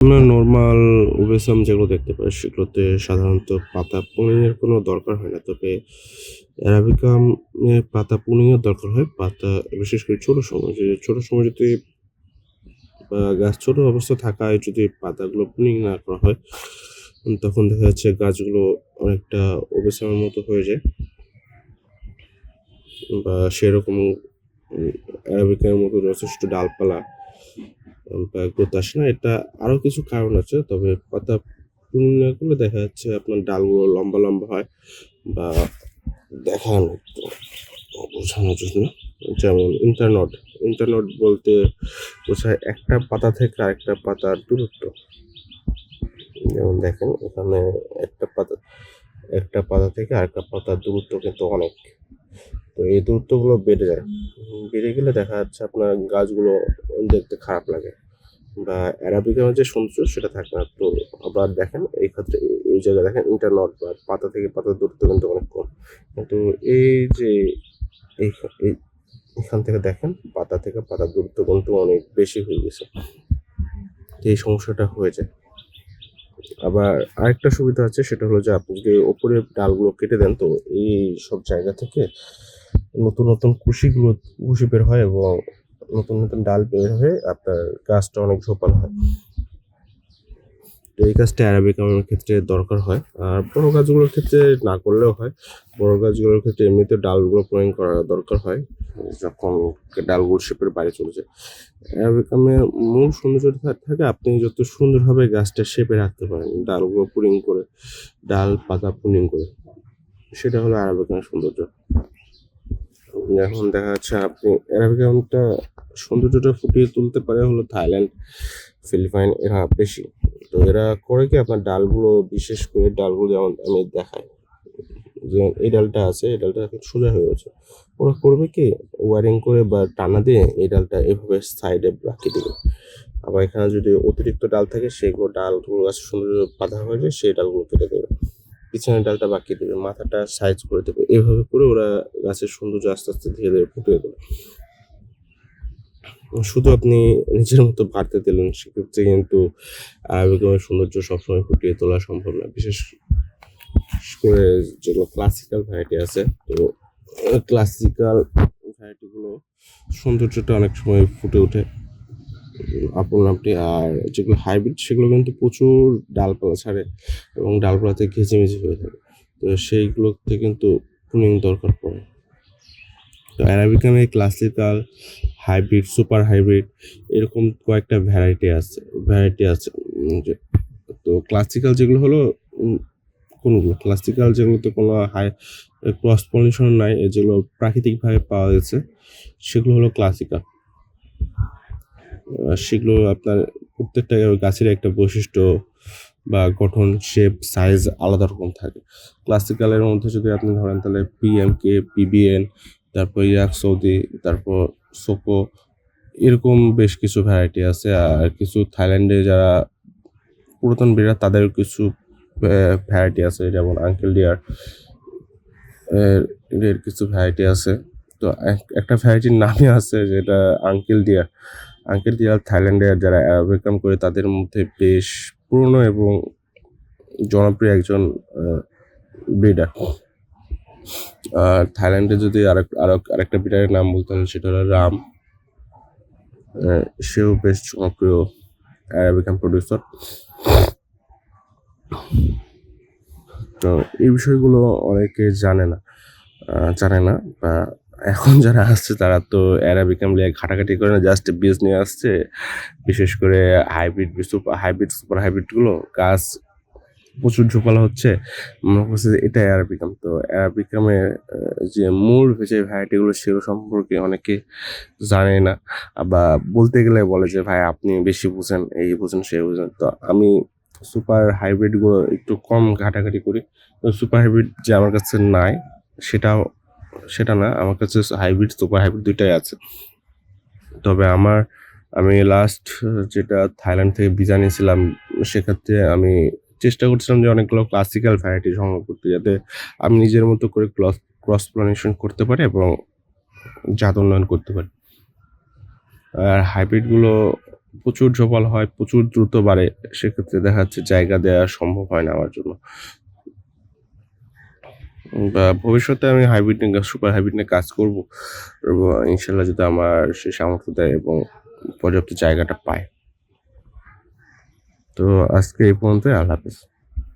আমরা নরমাল ওবেসাম যেগুলো দেখতে পাই সেগুলোতে সাধারণত পাতা প্রুনিং এর কোনো দরকার হয় না। তবে অ্যারাবিকাম এ পাতা প্রুনিং এর দরকার হয়। পাতা বিশেষ করে ছোট সময় যদি গাছ ছোট অবস্থায় থাকায় যদি পাতাগুলো প্রুনিং না করা হয়, তখন দেখা যাচ্ছে গাছগুলো অনেকটা ওবেসামের মতো হয়ে যায় বা সেরকম অ্যারাবিকার মতো যথেষ্ট ডালপালা বা গ্রোথ আসে না। এটা আরো কিছু কারণ আছে। তবে পাতা প্রুনিং না করলে দেখা যাচ্ছে আপনার ডালগুলো লম্বা, লম্বা হয় বা দেখান একটু বোঝানোর জন্য। যেমন ইন্টারনড। ইন্টারনড বলতে বোঝায় একটা পাতা থেকে আরেকটা পাতার দূরত্ব। যেমন দেখেন এখানে একটা পাতা একটা পাতা থেকে আরেকটা পাতার দূরত্ব কিন্তু অনেক। তো এই দূরত্বগুলো বেড়ে যায়। বেড়ে গেলে দেখা যাচ্ছে আপনার গাছগুলো দেখতে খারাপ লাগে বা অ্যারাবিকার যে সৌন্দর্য সেটা থাকে না। তো আবার দেখেন এই ক্ষেত্রে এই জায়গায় দেখেন ইন্টারনড বা পাতা থেকে পাতার দূরত্ব কিন্তু অনেক কম। কিন্তু এই যে এই এই এখান থেকে দেখেন পাতা থেকে পাতার দূরত্ব কিন্তু অনেক বেশি হয়ে গেছে। তো এই সমস্যাটা হয়ে যায়। আবার আরেকটা সুবিধা আছে সেটা হলো যে আপনি যদি ওপরের ডালগুলো কেটে দেন তো এই সব জায়গা থেকে নতুন কুশি বের হয় এবং নতুন ডাল বের হয়ে আপনার গাছটা অনেক ঝোপালো হয়। তো এই কাজটা অ্যারাবিকামের ক্ষেত্রে দরকার হয়। আর বড় গাছগুলোর ক্ষেত্রে না করলেও হয়। বড় গাছগুলোর ক্ষেত্রে এমনিতে ডালগুলো প্রয়োগ করা দরকার হয় যখন ডালগুলো শেপের বাইরে চলে যায়। অ্যারাবিকামের মূল সৌন্দর্যটা থাকে আপনি যত সুন্দরভাবে গাছটা শেপে রাখতে পারেন ডালগুলো প্রুনিং করে, ডাল পাতা প্রুনিং করে। সেটা হলো অ্যারাবিকামের সৌন্দর্য। এখন দেখা যাচ্ছে আপনি অ্যারাবিকামটা সৌন্দর্যটা ফুটিয়ে তুলতে পারে হলো থাইল্যান্ড, ফিলিপাইন এরা বেশি। তো এরা করে কি আপনার ডালগুলো বিশেষ করে ডালগুলো যেমন আমি দেখাই যে এই ডালটা আছে এই ডালটা এখন সোজা হয়ে গেছে। ওরা করবে কি ওয়ারিং করে বা টানা দিয়ে এই ডালটা এভাবে সাইডে রাখিয়ে দেবে। আবার এখানে যদি অতিরিক্ত ডাল থাকে সেগুলো ডালগুলো গাছের সৌন্দর্য বাধা হয়ে যায় সেই ডালগুলো কেটে দেবে। পিছনের ডালটা বাকিয়ে দেবে, মাথাটা সাইজ করে দেবে। এভাবে করে ওরা গাছের সৌন্দর্য আস্তে আস্তে ধীরে ধীরে ফুটিয়ে তোলে। শুধু আপনি নিজের মতো বাড়তে দিলেন সেক্ষেত্রে কিন্তু আরবিকামের সৌন্দর্য সবসময় ফুটিয়ে তোলা সম্ভব না। বিশেষ করে যেগুলো ক্লাসিক্যাল ভ্যারাইটি আছে তো ক্লাসিক্যাল ভ্যারাইটিগুলো সৌন্দর্যটা অনেক সময় ফুটে ওঠে আপন আপনি। আর যেগুলো হাইব্রিড সেগুলো কিন্তু প্রচুর ডালপালা ছাড়ে এবং ডালপালাতে ঘেঁচেমেচে হয়ে থাকে। তো সেইগুলোতে কিন্তু প্রুনিং দরকার পড়ে। তো অ্যারাবিকামে ক্লাসিক্যাল, হাইব্রিড, সুপার হাইব্রিড এরকম কয়েকটা ভ্যারাইটি আছে। তো ক্লাসিক্যাল যেগুলো হলো কোনগুলো ক্লাসিক্যাল যেগুলোতে কোনো ক্রস পলিনেশন নাই যেগুলো প্রাকৃতিকভাবে পাওয়া গেছে সেগুলো হলো ক্লাসিক্যাল। সেগুলো আপনার প্রত্যেকটা গাছের একটা বৈশিষ্ট্য বা গঠন, শেপ, সাইজ আলাদা রকম থাকে। ক্লাসিক্যালের মধ্যে যদি আপনি ধরেন তাহলে পিএমকে, পিবিএন, তারপর ইয়াক সৌদি, তারপর সোকো এরকম বেশ কিছু ভ্যারাইটি আছে। আর কিছু থাইল্যান্ডে যারা পুরাতন ব্রিডার তাদের কিছু ভ্যারাইটি আছে যেমন আঙ্কেল ডিয়ার এর কিছু ভ্যারাইটি আছে। তো একটা ভ্যারাইটির নামই আছে যেটা আঙ্কেল ডিয়ার থাইল্যান্ডের যারা অ্যারাবিকাম করে তাদের মধ্যে বেশ পুরনো এবং জনপ্রিয় একজন ব্রিডার। আর থাইল্যান্ডে যদি আরেকটা ব্রিডারের নাম বলতে হলে সেটা হলো রাম। সেও বেশ জনপ্রিয় অ্যারাবিকাম প্রডিউসার। তো এই বিষয়গুলো অনেকে জানে না বা এখন যারা আসছে তারা তো অ্যারাবিকাম নিয়ে ঘাটাঘাটি করে না, জাস্ট বীজ নিয়ে আসছে। বিশেষ করে সুপার হাইব্রিডগুলো গাছ প্রচুর ঝোপালো হচ্ছে মনে করছে যে এটা অ্যারাবিকাম। তো অ্যারাবিকামের যে মূল যে ভ্যারাইটিগুলো সেগুলো সম্পর্কে অনেকে জানে না বা বলতে গেলে বলে যে ভাই আপনি বেশি বুঝেন, এই বুঝেন সেই বুঝেন। তো আমি সুপার হাইব্রিডগুলো একটু কম ঘাটাঘাটি করি। তো সুপার হাইব্রিড যে আমার কাছে নাই সেটা না, আমার কাছে হাইব্রিড সুপার হাইব্রিড দুইটাই আছে। তবে আমি লাস্ট যেটা থাইল্যান্ড থেকে বীজ আনিয়েছিলাম সেক্ষেত্রে আমি চেষ্টা করছিলাম যে অনেকগুলো ক্লাসিক্যাল ভ্যারাইটি সংগ্রহ করতে যাতে আমি নিজের মতো করে ক্রস পলিনেশন করতে পারি এবং জাত উন্নয়ন করতে পারি। আর হাইব্রিডগুলো প্রচুর ঝোপাল হয়, প্রচুর দ্রুত বাড়ে। সেক্ষেত্রে দেখা যাচ্ছে জায়গা দেওয়া সম্ভব হয় না আমার জন্য। বা ভবিষ্যতে আমি হাইব্রিড নিয়ে সুপার হাইব্রিড নিয়ে কাজ করব। এবং ইনশাআল্লাহ যদি আমার সে সামর্থ্য দেয় এবং পর্যাপ্ত জায়গাটা পায়। তো আজকে এই পর্যন্তই। আল্লাহ হাফেজ।